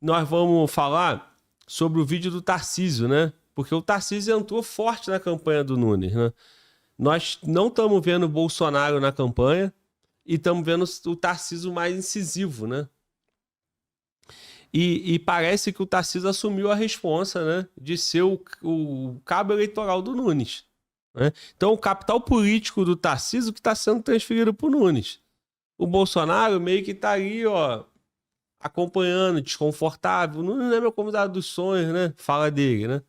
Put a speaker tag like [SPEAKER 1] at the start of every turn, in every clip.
[SPEAKER 1] nós vamos falar sobre o vídeo do Tarcísio, né? Porque o Tarcísio entrou forte na campanha do Nunes, né? Nós não estamos vendo o Bolsonaro na campanha e estamos vendo o Tarcísio mais incisivo, né? E parece que o Tarcísio assumiu a responsa, né, de ser o cabo eleitoral do Nunes. Né? Então, o capital político do Tarcísio que está sendo transferido para o Nunes. O Bolsonaro meio que está aí, ó, acompanhando, desconfortável. O Nunes não é meu convidado dos sonhos, né? Fala dele, né?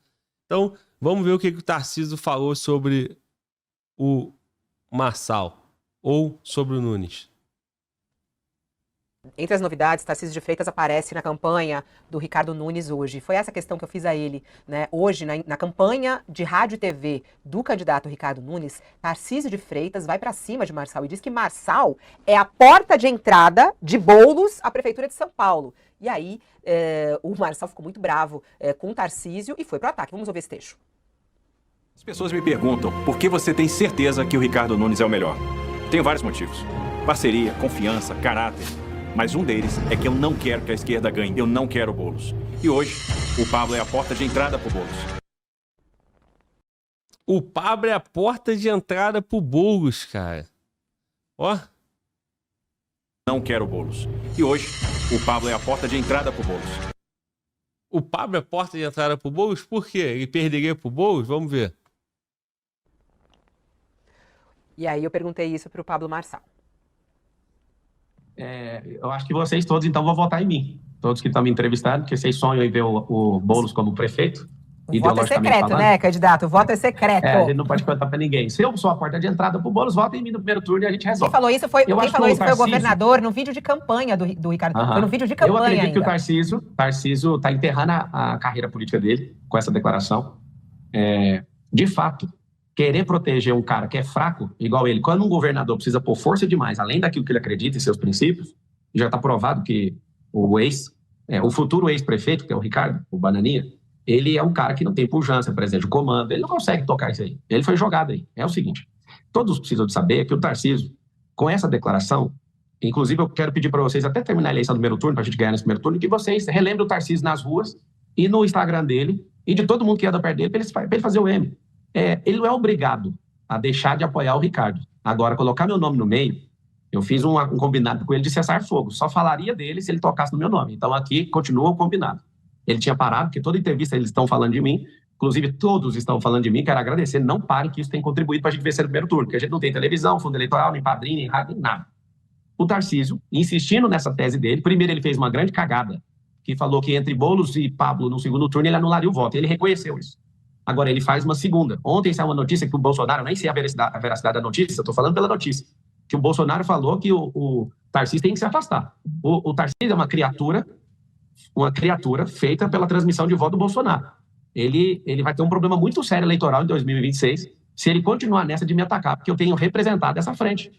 [SPEAKER 1] Então, vamos ver o que o Tarcísio falou sobre o Marçal ou sobre o Nunes.
[SPEAKER 2] Entre as novidades, Tarcísio de Freitas aparece na campanha do Ricardo Nunes hoje. Foi essa questão que eu fiz a ele, né? Hoje, na campanha de rádio e TV do candidato Ricardo Nunes, Tarcísio de Freitas vai para cima de Marçal e diz que Marçal é a porta de entrada de Boulos à Prefeitura de São Paulo. E aí, o Marçal ficou muito bravo com o Tarcísio e foi pro ataque. Vamos ouvir esse trecho.
[SPEAKER 3] As pessoas me perguntam por que você tem certeza que o Ricardo Nunes é o melhor. Tenho vários motivos. Parceria, confiança, caráter. Mas um deles é que eu não quero que a esquerda ganhe. Eu não quero Boulos. E hoje, o Pablo é a porta de entrada pro Boulos.
[SPEAKER 1] O Pablo é a porta de entrada pro Boulos, cara. Ó.
[SPEAKER 3] Não quero Boulos. E hoje, o Pablo é a porta de entrada pro Boulos.
[SPEAKER 1] O Pablo é a porta de entrada pro Boulos? Por quê? Ele perderia pro Boulos? Vamos ver.
[SPEAKER 2] E aí eu perguntei isso pro Pablo Marçal.
[SPEAKER 4] Eu acho que vocês todos, então, vão votar em mim. Todos que estão me entrevistando, porque vocês sonham em ver o Boulos como prefeito.
[SPEAKER 2] O voto é secreto,
[SPEAKER 4] falando.
[SPEAKER 2] Né, candidato? O voto é secreto.
[SPEAKER 4] A gente não pode contar para ninguém. Se eu sou a porta de entrada pro Boulos, votem em mim no primeiro turno e a gente resolve.
[SPEAKER 2] Quem falou isso foi o governador no vídeo de campanha do Ricardo. Foi no vídeo de campanha.
[SPEAKER 4] Eu acredito
[SPEAKER 2] ainda.
[SPEAKER 4] que o Tarcísio está enterrando a carreira política dele com essa declaração. De fato, querer proteger um cara que é fraco, igual ele, quando um governador precisa pôr força demais, além daquilo que ele acredita em seus princípios, já está provado que o futuro ex-prefeito, que é o Ricardo, o Bananinha, ele é um cara que não tem pujança, presidente do comando, ele não consegue tocar isso aí. Ele foi jogado aí. É o seguinte, todos precisam de saber que o Tarcísio, com essa declaração, inclusive eu quero pedir para vocês, até terminar a eleição do primeiro turno, para a gente ganhar nesse primeiro turno, que vocês relembrem o Tarcísio nas ruas e no Instagram dele, e de todo mundo que anda perto dele, para ele fazer o M. Ele não é obrigado a deixar de apoiar o Ricardo. Agora, colocar meu nome no meio, eu fiz um combinado com ele de cessar fogo. Só falaria dele se ele tocasse no meu nome. Então, aqui continua o combinado. Ele tinha parado, porque toda entrevista eles estão falando de mim. Inclusive, todos estão falando de mim. Quero agradecer. Não parem, que isso tem contribuído para a gente vencer no primeiro turno. Porque a gente não tem televisão, fundo eleitoral, nem padrinho, nem rádio, nem nada. O Tarcísio, insistindo nessa tese dele, primeiro ele fez uma grande cagada, que falou que entre Boulos e Pablo no segundo turno ele anularia o voto. Ele reconheceu isso. Agora, ele faz uma segunda. Ontem saiu uma notícia que o Bolsonaro, nem sei a veracidade da notícia, estou falando pela notícia, que o Bolsonaro falou que o Tarcísio tem que se afastar. O Tarcísio é uma criatura feita pela transmissão de voto do Bolsonaro. Ele vai ter um problema muito sério eleitoral em 2026 se ele continuar nessa de me atacar, porque eu tenho representado essa frente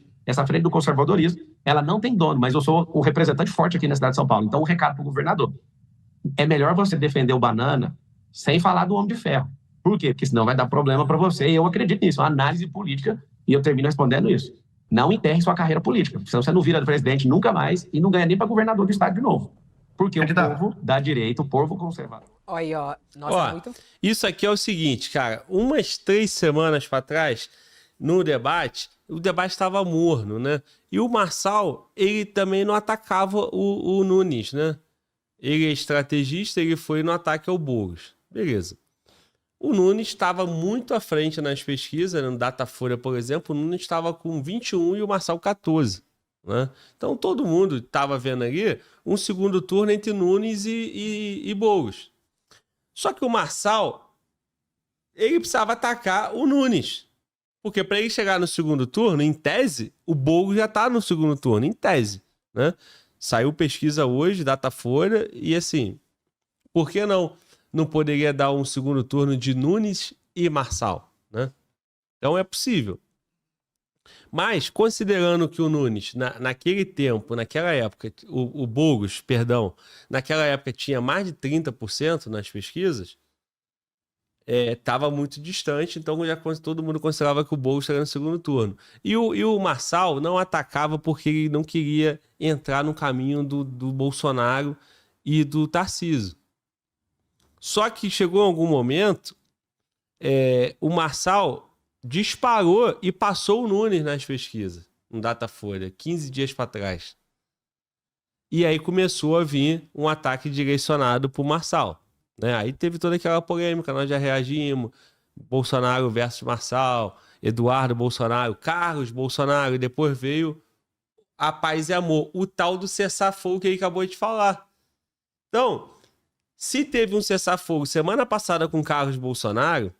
[SPEAKER 4] do conservadorismo. Ela não tem dono, mas eu sou o representante forte aqui na cidade de São Paulo. Então, um recado para o governador. É melhor você defender o Banana sem falar do Homem de Ferro. Por quê? Porque senão vai dar problema para você, e eu acredito nisso, uma análise política, e eu termino respondendo isso. Não enterre sua carreira política, senão você não vira presidente nunca mais e não ganha nem para governador do estado de novo. Porque o povo dá direito, o povo conservador.
[SPEAKER 2] Olha, ó. Nossa, muito...
[SPEAKER 1] Isso aqui é o seguinte, cara, umas 3 semanas para trás, no debate, o debate estava morno, né? E o Marçal, ele também não atacava o Nunes, né? Ele é estrategista, ele foi no ataque ao Boulos. Beleza. O Nunes estava muito à frente nas pesquisas, no Datafolha, por exemplo, o Nunes estava com 21 e o Marçal 14. Né? Então todo mundo estava vendo ali um segundo turno entre Nunes e Boulos. Só que o Marçal, ele precisava atacar o Nunes. Porque para ele chegar no segundo turno, em tese, o Boulos já está no segundo turno, em tese. Né? Saiu pesquisa hoje, Datafolha, e assim, por que não poderia dar um segundo turno de Nunes e Marçal, né? Então é possível. Mas, considerando que o Nunes, naquele tempo, naquela época, o Boulos, perdão, naquela época tinha mais de 30% nas pesquisas, estava muito distante, então já todo mundo considerava que o Boulos estaria no segundo turno. E o Marçal não atacava porque ele não queria entrar no caminho do Bolsonaro e do Tarcísio. Só que chegou em algum momento, o Marçal disparou e passou o Nunes nas pesquisas, no Datafolha, 15 dias para trás. E aí começou a vir um ataque direcionado para o Marçal, né? Aí teve toda aquela polêmica, nós já reagimos, Bolsonaro versus Marçal, Eduardo Bolsonaro, Carlos Bolsonaro, e depois veio a paz e amor, o tal do cessar-fogo que ele acabou de falar. Então, se teve um cessar-fogo semana passada com Carlos Bolsonaro,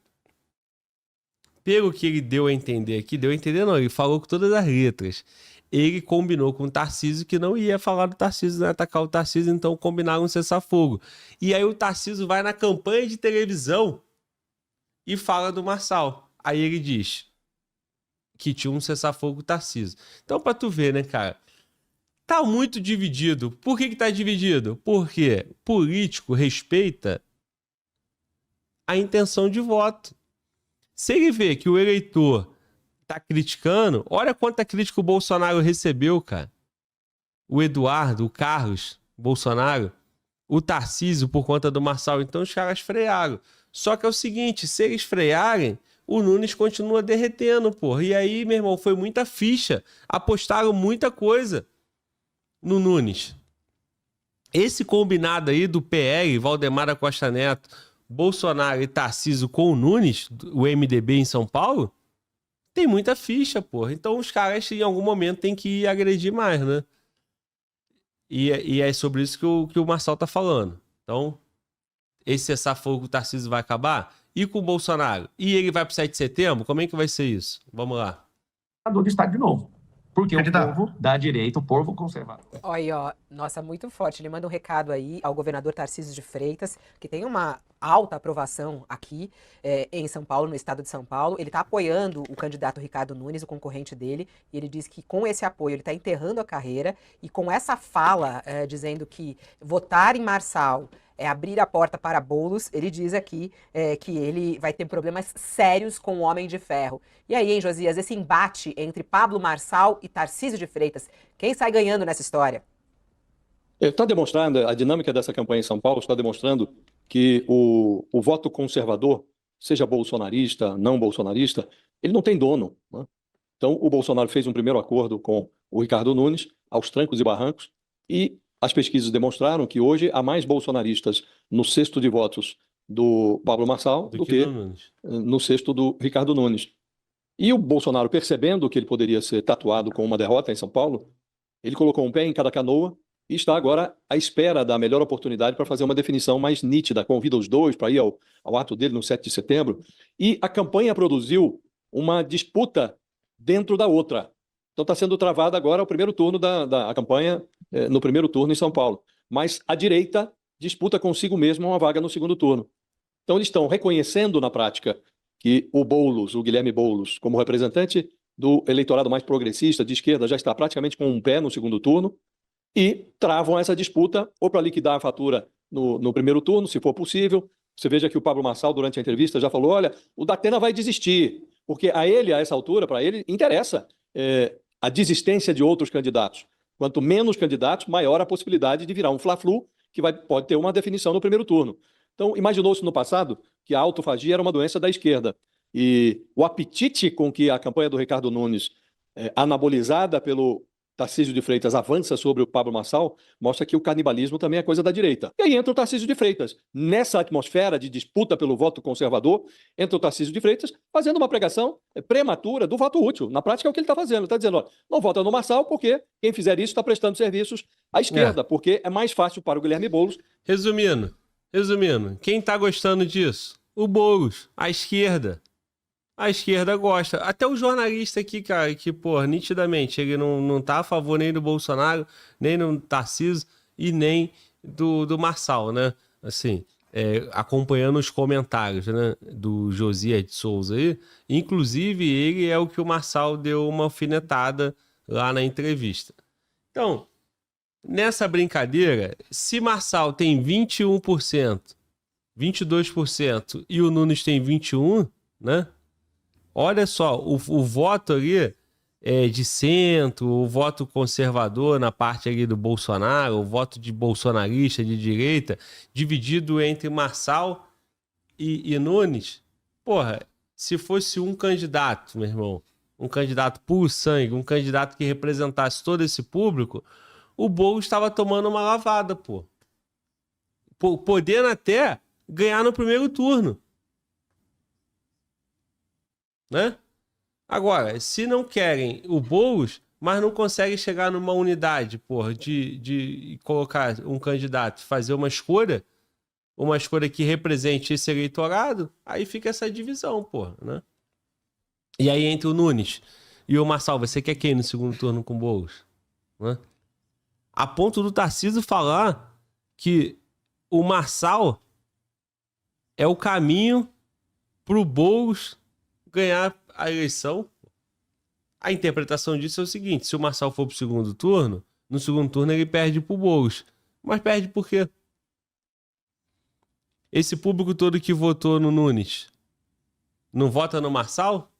[SPEAKER 1] pelo que ele deu a entender aqui, deu a entender não, ele falou com todas as letras. Ele combinou com o Tarcísio que não ia falar do Tarcísio, não ia atacar o Tarcísio, então combinaram um cessar-fogo. E aí o Tarcísio vai na campanha de televisão e fala do Marçal. Aí ele diz que tinha um cessar-fogo com o Tarcísio. Então, pra tu ver, né, cara? Tá muito dividido. Por que tá dividido? Porque político respeita a intenção de voto. Se ele vê que o eleitor tá criticando, olha quanta crítica o Bolsonaro recebeu, cara. O Eduardo, o Carlos Bolsonaro, o Tarcísio por conta do Marçal. Então os caras frearam. Só que é o seguinte, se eles frearem, o Nunes continua derretendo, porra. E aí, meu irmão, foi muita ficha. Apostaram muita coisa no Nunes. Esse combinado aí do PL, Valdemar da Costa Neto, Bolsonaro e Tarcísio com o Nunes, o MDB em São Paulo, tem muita ficha, porra. Então os caras em algum momento tem que agredir mais, né? E é sobre isso que o Marçal tá falando. Então, esse cessar-fogo que o Tarcísio vai acabar? E com o Bolsonaro? E ele vai pro 7 de setembro? Como é que vai ser isso? Vamos lá.
[SPEAKER 4] Do Estado de novo. Porque
[SPEAKER 5] Candidato.
[SPEAKER 4] o povo da direita, o povo conservador.
[SPEAKER 2] Olha aí, ó, nossa, muito forte. Ele manda um recado aí ao governador Tarcísio de Freitas, que tem uma alta aprovação aqui em São Paulo, no estado de São Paulo. Ele está apoiando o candidato Ricardo Nunes, o concorrente dele, e ele diz que com esse apoio ele está enterrando a carreira, e com essa fala dizendo que votar em Marçal é abrir a porta para bolos, ele diz aqui que ele vai ter problemas sérios com o Homem de Ferro. E aí, hein, Josias, esse embate entre Pablo Marçal e Tarcísio de Freitas, quem sai ganhando nessa história?
[SPEAKER 6] Está demonstrando, a dinâmica dessa campanha em São Paulo está demonstrando que o voto conservador, seja bolsonarista, não bolsonarista, ele não tem dono, né? Então, o Bolsonaro fez um primeiro acordo com o Ricardo Nunes, aos trancos e barrancos, e as pesquisas demonstraram que hoje há mais bolsonaristas no cesto de votos do Pablo Marçal do que no cesto do Ricardo Nunes. E o Bolsonaro, percebendo que ele poderia ser tatuado com uma derrota em São Paulo, ele colocou um pé em cada canoa e está agora à espera da melhor oportunidade para fazer uma definição mais nítida. Convida os dois para ir ao ato dele no 7 de setembro. E a campanha produziu uma disputa dentro da outra. Então está sendo travada agora o primeiro turno da campanha, no primeiro turno em São Paulo. Mas a direita disputa consigo mesma uma vaga no segundo turno. Então eles estão reconhecendo na prática que o Boulos, o Guilherme Boulos, como representante do eleitorado mais progressista de esquerda, já está praticamente com um pé no segundo turno, e travam essa disputa ou para liquidar a fatura no primeiro turno, se for possível. Você veja que o Pablo Marçal, durante a entrevista, já falou, olha, o Datena vai desistir, porque a ele, a essa altura, para ele, interessa a desistência de outros candidatos. Quanto menos candidatos, maior a possibilidade de virar um fla-flu, que pode ter uma definição no primeiro turno. Então, imaginou-se no passado que a autofagia era uma doença da esquerda. E o apetite com que a campanha do Ricardo Nunes, anabolizada pelo Tarcísio de Freitas, avança sobre o Pablo Marçal, mostra que o canibalismo também é coisa da direita. E aí entra o Tarcísio de Freitas. Nessa atmosfera de disputa pelo voto conservador, entra o Tarcísio de Freitas fazendo uma pregação prematura do voto útil. Na prática é o que ele está fazendo. Ele está dizendo, ó, não vota no Marçal porque quem fizer isso está prestando serviços à esquerda, porque é mais fácil para o Guilherme Boulos.
[SPEAKER 1] Resumindo, quem tá gostando disso? O Boulos, a esquerda. A esquerda gosta. Até o jornalista aqui, cara, que, pô, nitidamente, ele não tá a favor nem do Bolsonaro, nem do Tarcísio e nem do Marçal, né? Assim, acompanhando os comentários, né, do Josias de Souza aí. Inclusive, ele é o que o Marçal deu uma alfinetada lá na entrevista. Então, nessa brincadeira, se Marçal tem 21%, 22% e o Nunes tem 21%, né? Olha só, o voto ali de centro, o voto conservador na parte ali do Bolsonaro, o voto de bolsonarista, de direita, dividido entre Marçal e Nunes. Porra, se fosse um candidato, meu irmão, um candidato puro sangue, um candidato que representasse todo esse público, o Boulos estava tomando uma lavada, pô. Podendo até ganhar no primeiro turno. Né? Agora, se não querem o Boulos, mas não conseguem chegar numa unidade, porra, de colocar um candidato, fazer uma escolha que represente esse eleitorado, aí fica essa divisão, porra, né? E aí entre o Nunes e o Marçal, você quer quem no segundo turno com o Boulos? Né? A ponto do Tarcísio falar que o Marçal é o caminho pro Boulos ganhar a eleição. A interpretação disso é o seguinte: se o Marçal for pro segundo turno, no segundo turno ele perde pro Boulos. Mas perde por quê? Esse público todo que votou no Nunes não vota no Marçal?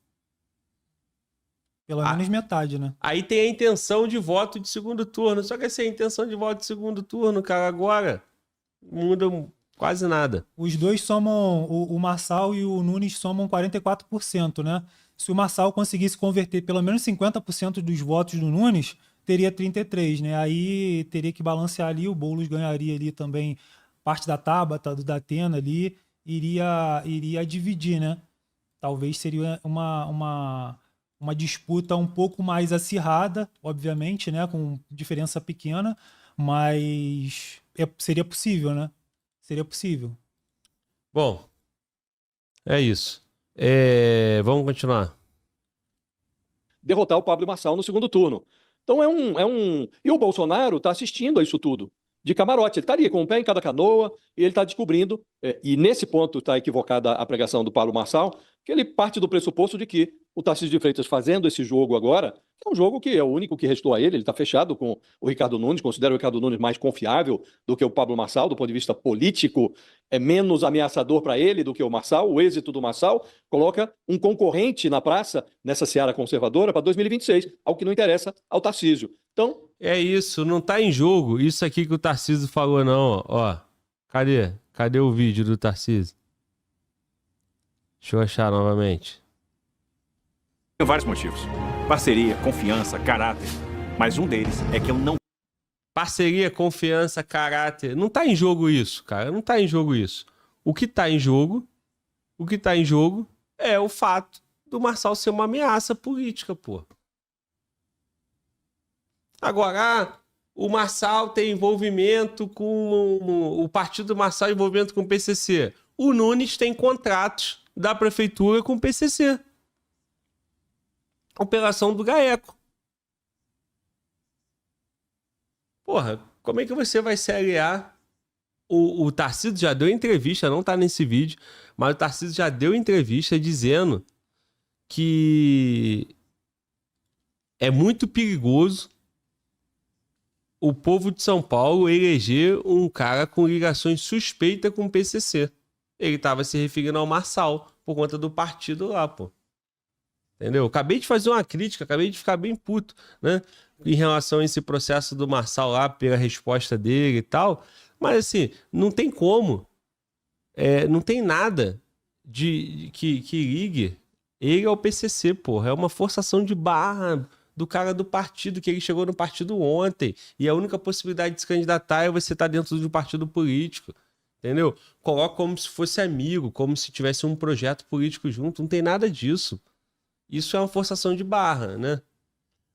[SPEAKER 5] Pelo menos metade, né?
[SPEAKER 1] Aí tem a intenção de voto de segundo turno. Só que essa intenção de voto de segundo turno, cara, agora não muda quase nada.
[SPEAKER 5] Os dois somam, o Marçal e o Nunes somam 44%, né? Se o Marçal conseguisse converter pelo menos 50% dos votos do Nunes, teria 33%, né? Aí teria que balancear ali, o Boulos ganharia ali também parte da Tabata, do Datena ali, iria dividir, né? Talvez seria uma disputa um pouco mais acirrada, obviamente, né? Com diferença pequena, mas seria possível, né? Seria possível.
[SPEAKER 1] Bom, é isso. Vamos continuar.
[SPEAKER 6] Derrotar o Pablo Marçal no segundo turno. Então E o Bolsonaro está assistindo a isso tudo, de camarote. Ele está ali com um pé em cada canoa e ele está descobrindo, e nesse ponto está equivocada a pregação do Pablo Marçal, que ele parte do pressuposto de que o Tarcísio de Freitas fazendo esse jogo agora, é um jogo que é o único que restou a ele está fechado com o Ricardo Nunes, considera o Ricardo Nunes mais confiável do que o Pablo Marçal, do ponto de vista político, é menos ameaçador para ele do que o Marçal. O êxito do Marçal coloca um concorrente na praça, nessa seara conservadora, para 2026, ao que não interessa ao Tarcísio. Então,
[SPEAKER 1] é isso, não tá em jogo isso aqui que o Tarcísio falou, não. Ó, cadê o vídeo do Tarcísio? Deixa eu achar novamente.
[SPEAKER 3] Tem vários motivos. Parceria, confiança, caráter. Mas um deles é que eu não...
[SPEAKER 1] Parceria, confiança, caráter. Não tá em jogo isso, cara. Não tá em jogo isso. O que tá em jogo é o fato do Marçal ser uma ameaça política, pô. Agora, o Marçal tem envolvimento com... O partido Marçal envolvimento com o PCC. O Nunes tem contratos da prefeitura com o PCC. Operação do GAECO. Porra, como é que você vai se aliar? O Tarcísio já deu entrevista, não tá nesse vídeo, mas o Tarcísio já deu entrevista dizendo que é muito perigoso o povo de São Paulo eleger um cara com ligações suspeitas com o PCC. Ele estava se referindo ao Marçal, por conta do partido lá, pô. Entendeu? Acabei de fazer uma crítica, acabei de ficar bem puto, né? Em relação a esse processo do Marçal lá, pela resposta dele e tal. Mas assim, não tem como. Não tem nada que ligue ele ao PCC, porra. É uma forçação de barra do cara do partido, que ele chegou no partido ontem. E a única possibilidade de se candidatar é você estar dentro de um partido político. Entendeu? Coloca como se fosse amigo, como se tivesse um projeto político junto. Não tem nada disso. Isso é uma forçação de barra, né?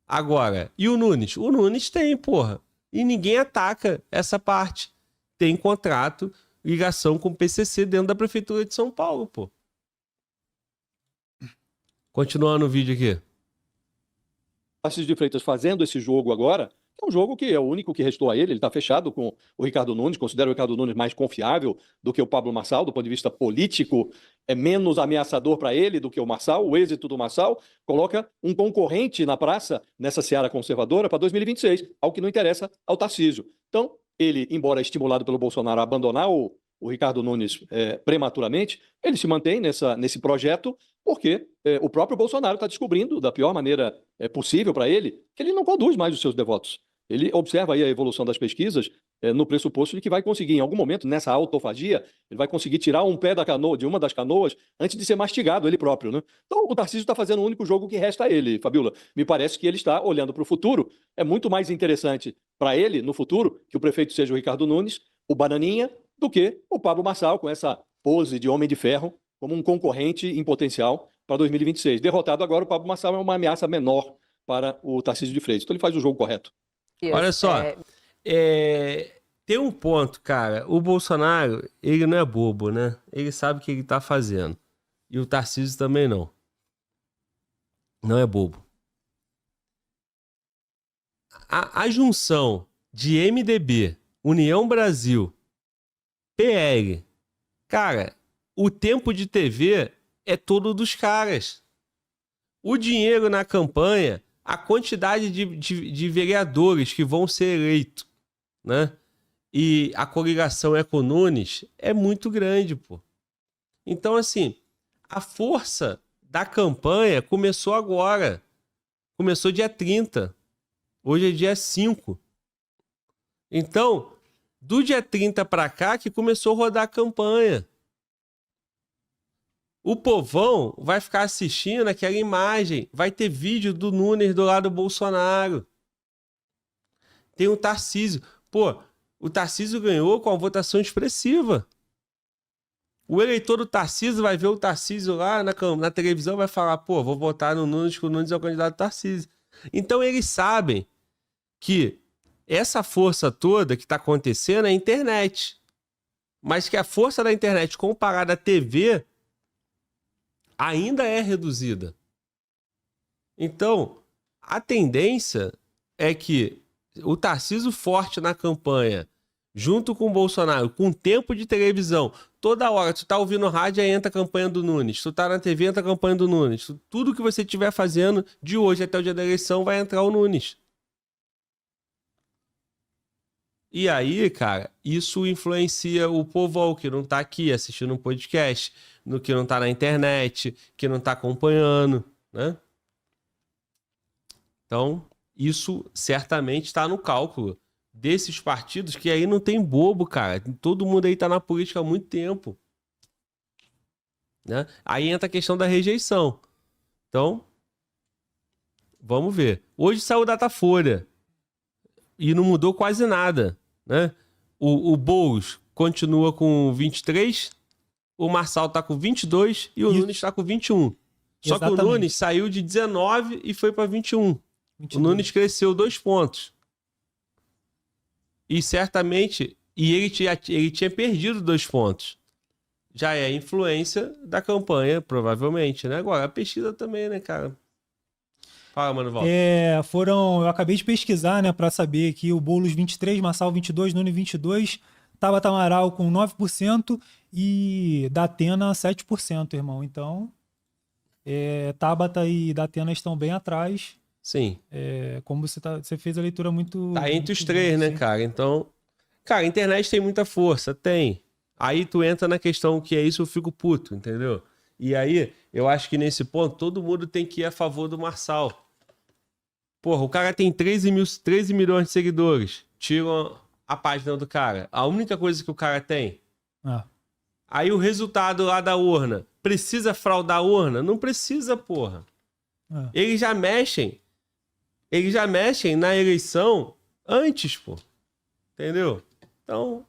[SPEAKER 1] Agora, e o Nunes? O Nunes tem, porra. E ninguém ataca essa parte. Tem contrato, ligação com o PCC dentro da Prefeitura de São Paulo, pô. Continuando o vídeo aqui.
[SPEAKER 6] Tarcísio de Freitas fazendo esse jogo agora, é um jogo que é o único que restou a ele está fechado com o Ricardo Nunes, considera o Ricardo Nunes mais confiável do que o Pablo Marçal, do ponto de vista político, é menos ameaçador para ele do que o Marçal. O êxito do Marçal coloca um concorrente na praça, nessa seara conservadora, para 2026, ao que não interessa ao Tarcísio. Então, ele, embora estimulado pelo Bolsonaro a abandonar o Ricardo Nunes prematuramente, ele se mantém nesse projeto porque o próprio Bolsonaro está descobrindo, da pior maneira possível para ele, que ele não conduz mais os seus devotos. Ele observa aí a evolução das pesquisas no pressuposto de que vai conseguir, em algum momento, nessa autofagia, ele vai conseguir tirar um pé da canoa, de uma das canoas, antes de ser mastigado ele próprio, né? Então, o Tarcísio está fazendo o único jogo que resta a ele, Fabiola. Me parece que ele está olhando para o futuro. É muito mais interessante para ele, no futuro, que o prefeito seja o Ricardo Nunes, o Bananinha, do que o Pablo Marçal, com essa pose de homem de ferro, como um concorrente em potencial para 2026. Derrotado agora, o Pablo Marçal é uma ameaça menor para o Tarcísio de Freitas. Então, ele faz o jogo correto.
[SPEAKER 1] Olha só, tem um ponto, cara. O Bolsonaro, ele não é bobo, né? Ele sabe o que ele tá fazendo. E o Tarcísio também não. Não é bobo. A junção de MDB, União Brasil, PL, cara, o tempo de TV é todo dos caras. O dinheiro na campanha, a quantidade de vereadores que vão ser eleitos, né? E a coligação Eco-Nunes é muito grande, pô. Então, assim, a força da campanha começou agora. Começou dia 30. Hoje é dia 5. Então, do dia 30 para cá que começou a rodar a campanha. O povão vai ficar assistindo aquela imagem. Vai ter vídeo do Nunes do lado do Bolsonaro. Tem o Tarcísio. Pô, o Tarcísio ganhou com a votação expressiva. O eleitor do Tarcísio vai ver o Tarcísio lá na televisão e vai falar, pô, vou votar no Nunes, que o Nunes é o candidato do Tarcísio. Então eles sabem que essa força toda que está acontecendo é a internet. Mas que a força da internet comparada à TV ainda é reduzida. Então, a tendência é que o Tarcísio forte na campanha, junto com o Bolsonaro, com tempo de televisão, toda hora, tu tá ouvindo rádio, aí entra a campanha do Nunes, tu tá na TV, entra a campanha do Nunes, tudo que você estiver fazendo de hoje até o dia da eleição vai entrar o Nunes. E aí, cara, isso influencia o povão que não tá aqui assistindo um podcast, no que não tá na internet, que não tá acompanhando, né? Então, isso certamente está no cálculo desses partidos, que aí não tem bobo, cara. Todo mundo aí tá na política há muito tempo, né? Aí entra a questão da rejeição. Então, vamos ver. Hoje saiu o Datafolha e não mudou quase nada, né? O Boulos continua com 23, o Marçal tá com 22 e o Nunes tá com 21. Só que o Nunes saiu de 19 e foi para 21. 22. O Nunes cresceu 2 pontos. E certamente, ele tinha perdido 2 pontos. Já é a influência da campanha, provavelmente, né? Agora, a pesquisa também, né, cara? Fala, mano, volta.
[SPEAKER 5] Eu acabei de pesquisar, né, para saber que o Boulos 23, Marçal 22, Nunes 22, Tabata Amaral com 9% e Datena 7%, irmão. Então, Tabata e Datena estão bem atrás.
[SPEAKER 1] Sim.
[SPEAKER 5] Como você fez a leitura muito...
[SPEAKER 1] Tá entre
[SPEAKER 5] muito
[SPEAKER 1] os três,
[SPEAKER 5] bom,
[SPEAKER 1] né,
[SPEAKER 5] sim.
[SPEAKER 1] cara? Então, cara, a internet tem muita força, tem. Aí tu entra na questão que é isso, eu fico puto, entendeu? E aí, eu acho que nesse ponto, todo mundo tem que ir a favor do Marçal. Porra, o cara tem 13 milhões de seguidores. Tiram a página do cara. A única coisa que o cara tem. Aí o resultado lá da urna. Precisa fraudar a urna? Não precisa, porra. Eles já mexem na eleição antes, pô. Entendeu? Então,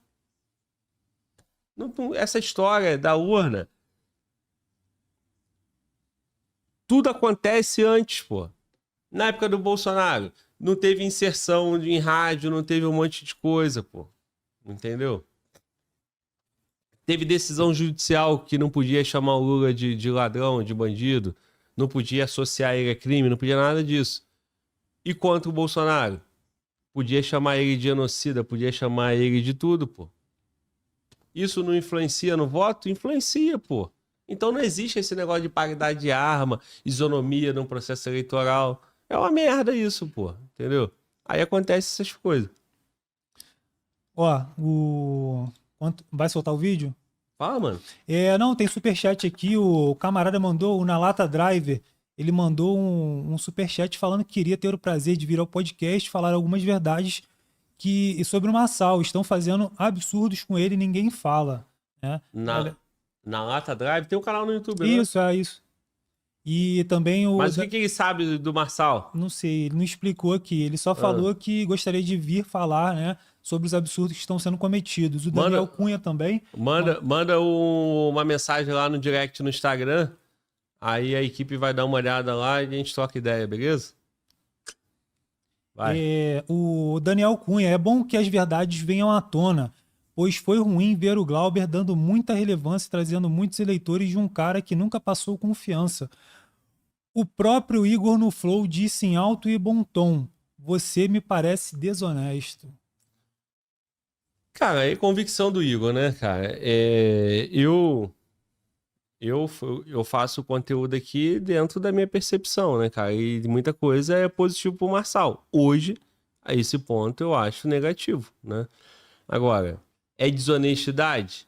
[SPEAKER 1] essa história da urna, tudo acontece antes, pô. Na época do Bolsonaro, não teve inserção em rádio, não teve um monte de coisa, pô. Entendeu? Teve decisão judicial que não podia chamar o Lula de ladrão, de bandido, não podia associar ele a crime, não podia nada disso. E contra o Bolsonaro? Podia chamar ele de genocida, podia chamar ele de tudo, pô. Isso não influencia no voto? Influencia, pô. Então não existe esse negócio de paridade de arma, isonomia no processo eleitoral. É uma merda isso, pô. Entendeu? Aí acontece essas coisas.
[SPEAKER 5] Vai soltar o vídeo?
[SPEAKER 1] Fala, mano.
[SPEAKER 5] Não, tem superchat aqui, o camarada mandou o Na Lata Driver. ele mandou um superchat falando que queria ter o prazer de vir ao podcast falar algumas verdades sobre o Marçal. Estão fazendo absurdos com ele e ninguém fala. Né?
[SPEAKER 1] Na Lata Drive tem um canal no YouTube, né?
[SPEAKER 5] Isso, é isso. E também
[SPEAKER 1] Mas o que ele sabe do Marçal?
[SPEAKER 5] Não sei, ele não explicou aqui. Ele só falou que gostaria de vir falar, né, sobre os absurdos que estão sendo cometidos. O Daniel Cunha também.
[SPEAKER 1] Manda uma mensagem lá no direct no Instagram. Aí a equipe vai dar uma olhada lá e a gente troca ideia, beleza? Vai.
[SPEAKER 5] O Daniel Cunha, é bom que as verdades venham à tona, pois foi ruim ver o Glauber dando muita relevância e trazendo muitos eleitores de um cara que nunca passou confiança. O próprio Igor no Flow disse em alto e bom tom: você me parece desonesto.
[SPEAKER 1] Cara, é convicção do Igor, né, cara? Eu faço conteúdo aqui dentro da minha percepção, né, cara? E muita coisa é positivo pro Marçal. Hoje, a esse ponto, eu acho negativo, né? Agora, é desonestidade?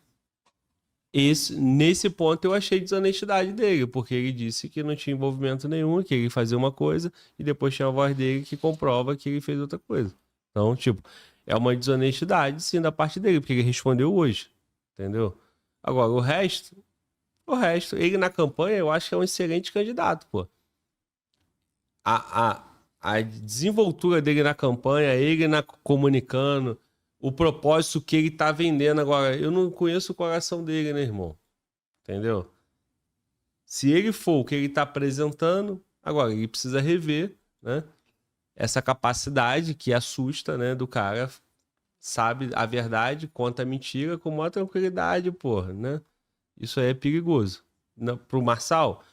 [SPEAKER 1] Nesse ponto eu achei desonestidade dele, porque ele disse que não tinha envolvimento nenhum, que ele fazia uma coisa e depois tinha a voz dele que comprova que ele fez outra coisa. Então, tipo, é uma desonestidade sim da parte dele, porque ele respondeu hoje, entendeu? Agora, o resto, ele na campanha eu acho que é um excelente candidato, pô. A desenvoltura dele na campanha, comunicando, o propósito que ele tá vendendo agora. Eu não conheço o coração dele, né, irmão? Entendeu? Se ele for o que ele tá apresentando, agora ele precisa rever, né? Essa capacidade que assusta, né, do cara, sabe a verdade, conta a mentira com maior tranquilidade, porra, né? Isso aí é perigoso. Pro Marçal,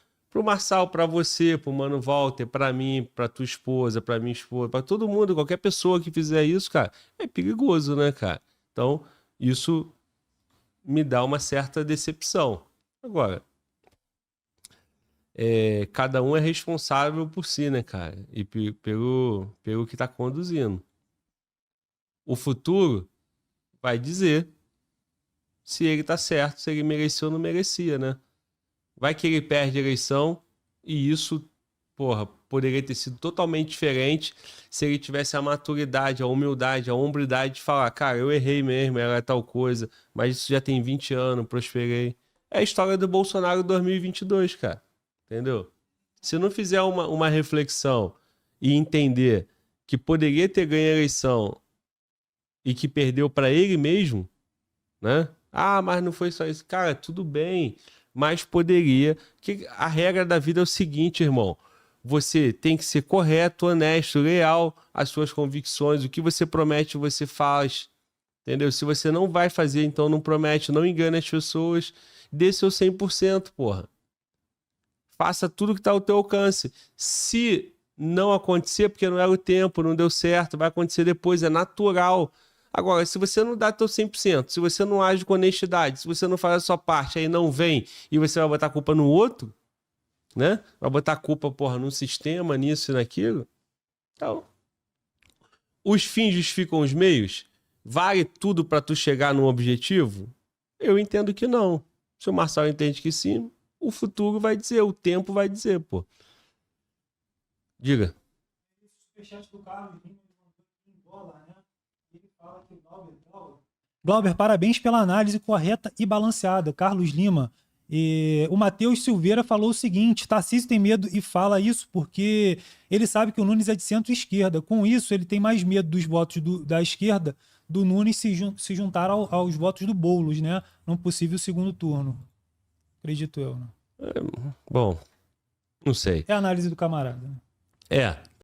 [SPEAKER 1] pra você, pro Mano Walter, pra mim, pra tua esposa, pra minha esposa, pra todo mundo, qualquer pessoa que fizer isso, cara, é perigoso, né, cara? Então, isso me dá uma certa decepção. Agora, cada um é responsável por si, né, cara? E pelo que tá conduzindo. O futuro vai dizer se ele tá certo, se ele mereceu ou não merecia, né? Vai que ele perde a eleição e isso, porra, poderia ter sido totalmente diferente se ele tivesse a maturidade, a humildade, a hombridade de falar, cara, eu errei mesmo, era tal coisa, mas isso já tem 20 anos, prosperei. É a história do Bolsonaro 2022, cara. Entendeu? Se não fizer uma reflexão e entender que poderia ter ganho a eleição e que perdeu para ele mesmo, né? Ah, mas não foi só isso. Cara, tudo bem, mas poderia. Que a regra da vida é o seguinte, irmão. Você tem que ser correto, honesto, leal às suas convicções. O que você promete, você faz. Entendeu? Se você não vai fazer, então não promete, não engane as pessoas. Dê seu 100%, porra. Faça tudo que está ao teu alcance. Se não acontecer, porque não era o tempo, não deu certo, vai acontecer depois, é natural. Agora, se você não dá teu 100%, se você não age com honestidade, se você não faz a sua parte, aí não vem e você vai botar a culpa no outro, né? Vai botar a culpa, porra, no sistema, nisso e naquilo. Então, os fins justificam os meios? Vale tudo para tu chegar num objetivo? Eu entendo que não. Se o Marçal entende que sim, o futuro vai dizer, o tempo vai dizer, pô. Diga.
[SPEAKER 5] O superchat do Carlos Lima em dólar, né? Ele fala que Glauber, parabéns pela análise correta e balanceada. Carlos Lima. O Matheus Silveira falou o seguinte: Tarcísio tem medo e fala isso porque ele sabe que o Nunes é de centro-esquerda. Com isso, ele tem mais medo dos votos da esquerda do Nunes se juntar aos votos do Boulos, né? Num possível segundo turno. Acredito eu, né?
[SPEAKER 1] Bom, não sei.
[SPEAKER 5] É a análise do camarada.
[SPEAKER 1] É.